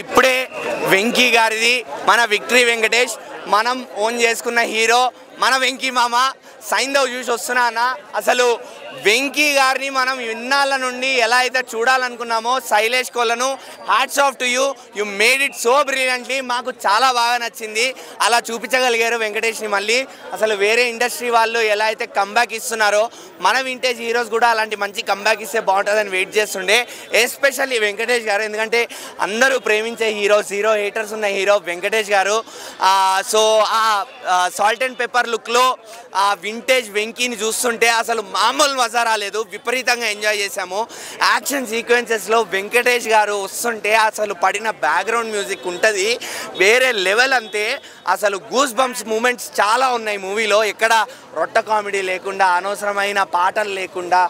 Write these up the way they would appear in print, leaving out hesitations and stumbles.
ఇప్పుడే వెంకీ గారిది మన విక్టరీ వెంకటేష్ మనం ఓన్ చేసుకున్న హీరో మన వెంకీ మామ సైంధవ్ చూసి వస్తున్నా అన్న. అసలు వెంకీ గారిని మనం ఇన్నాళ్ళ నుండి ఎలా అయితే చూడాలనుకున్నామో Sailesh Kolanu hats off to you made it so brilliantly. మాకు చాలా బాగా నచ్చింది. అలా చూపించగలిగారు వెంకటేష్ని మళ్ళీ. అసలు వేరే ఇండస్ట్రీ వాళ్ళు ఎలా అయితే కంబ్యాక్ ఇస్తున్నారో మన వింటేజ్ హీరోస్ కూడా అలాంటి మంచి కంబ్యాక్ ఇస్తే బాగుంటుందని వెయిట్ చేస్తుండే, ఎస్పెషల్లీ వెంకటేష్ గారు. ఎందుకంటే అందరూ ప్రేమించే హీరో హేటర్స్ ఉన్న హీరో వెంకటేష్ గారు. సో ఆ సాల్ట్ అండ్ పెప్పర్ లుక్లో ఆ వింటేజ్ వెంకీని చూస్తుంటే అసలు మామూలు మజా రాలేదు. విపరీతంగా ఎంజాయ్ చేశాము. యాక్షన్ సీక్వెన్సెస్లో వెంకటేష్ గారు వస్తుంటే అసలు పడిన బ్యాక్గ్రౌండ్ మ్యూజిక్ ఉంటుంది వేరే లెవెల్. అంతే అసలు గూస్ బంప్స్ మూమెంట్స్ చాలా ఉన్నాయి మూవీలో. ఎక్కడ రొట్ట కామెడీ లేకుండా, అనవసరమైన పాటలు లేకుండా,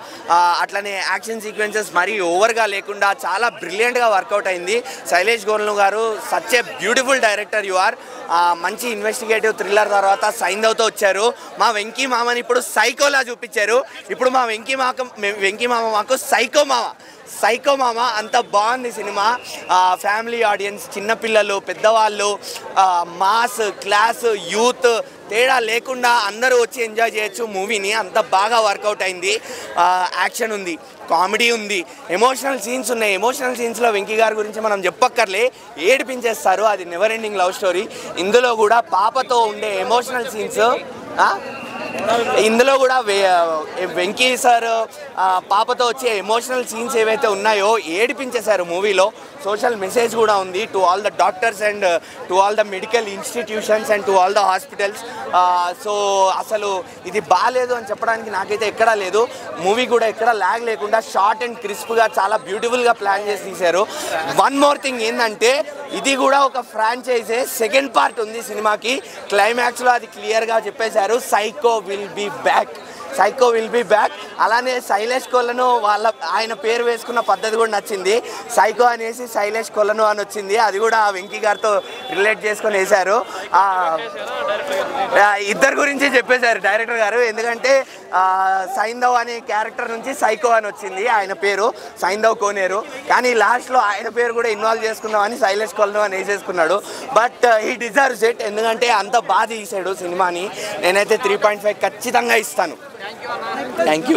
అట్లనే యాక్షన్ సీక్వెన్సెస్ మరీ ఓవర్గా లేకుండా చాలా బ్రిలియంట్గా వర్కౌట్ అయింది. శైలేష్ కోలను గారు such a beautiful director you are. మంచి ఇన్వెస్టిగేటివ్ థ్రిల్లర్ తర్వాత సైంధవ్తో వచ్చారు. మా వెంకీ మామని ఇప్పుడు సైకోలా చూపించారు. ఇప్పుడు మా వెంకీ మామ మాకు సైకో మామ. అంత బాగుంది సినిమా. ఫ్యామిలీ ఆడియన్స్, చిన్నపిల్లలు, పెద్దవాళ్ళు, మాస్, క్లాస్, యూత్ తేడా లేకుండా అందరూ వచ్చి ఎంజాయ్ చేయొచ్చు మూవీని. అంత బాగా వర్కౌట్ అయింది. యాక్షన్ ఉంది, కామెడీ ఉంది, ఎమోషనల్ సీన్స్ ఉన్నాయి. ఎమోషనల్ సీన్స్లో వెంకీ గారి గురించి మనం చెప్పక్కర్లే, ఏడిపించేస్తారు. అది నెవర్ ఎండింగ్ లవ్ స్టోరీ. ఇందులో కూడా పాపతో ఉండే ఎమోషనల్ సీన్స్, ఇందులో కూడా వెంకీ సార్ పాపతో వచ్చే ఎమోషనల్ సీన్స్ ఏవైతే ఉన్నాయో ఏడిపించేశారు మూవీలో. సోషల్ మెసేజ్ కూడా ఉంది to all the doctors and to all the medical institutions and to all the hospitals. So అసలు ఇది బాగాలేదు అని చెప్పడానికి నాకైతే ఎక్కడా లేదు. మూవీ కూడా ఎక్కడ ల్యాగ్ లేకుండా షార్ట్ అండ్ క్రిస్ప్గా చాలా బ్యూటిఫుల్గా ప్లాన్ చేసి తీశారు. వన్ మోర్ థింగ్ ఏంటంటే ఇది కూడా ఒక ఫ్రాంచైజే. సెకండ్ పార్ట్ ఉంది సినిమాకి. క్లైమాక్స్లో అది క్లియర్గా చెప్పేశారు, సైకో విల్ బీ బ్యాక్. అలానే శైలేష్ కోలను ఆయన పేరు వేసుకున్న పద్ధతి కూడా నచ్చింది. సైకో అనేసి శైలేష్ కోలను అని వచ్చింది. అది కూడా వెంకీ గారితో రిలేట్ చేసుకొని వేశారు. ఇద్దరు గురించి చెప్పేశారు డైరెక్టర్ గారు. ఎందుకంటే సైంధవ్ అనే క్యారెక్టర్ నుంచి సైకో అని వచ్చింది ఆయన పేరు, సైంధవ్ కోనేరు. కానీ లాస్ట్లో ఆయన పేరు కూడా ఇన్వాల్వ్ చేసుకుందామని శైలేష్ కోలను అని వేసేసుకున్నాడు. But he deserves it. ఎందుకంటే అంత బాగా తీసాడు సినిమాని. నేనైతే 3.5 ఖచ్చితంగా ఇస్తాను. Thank you.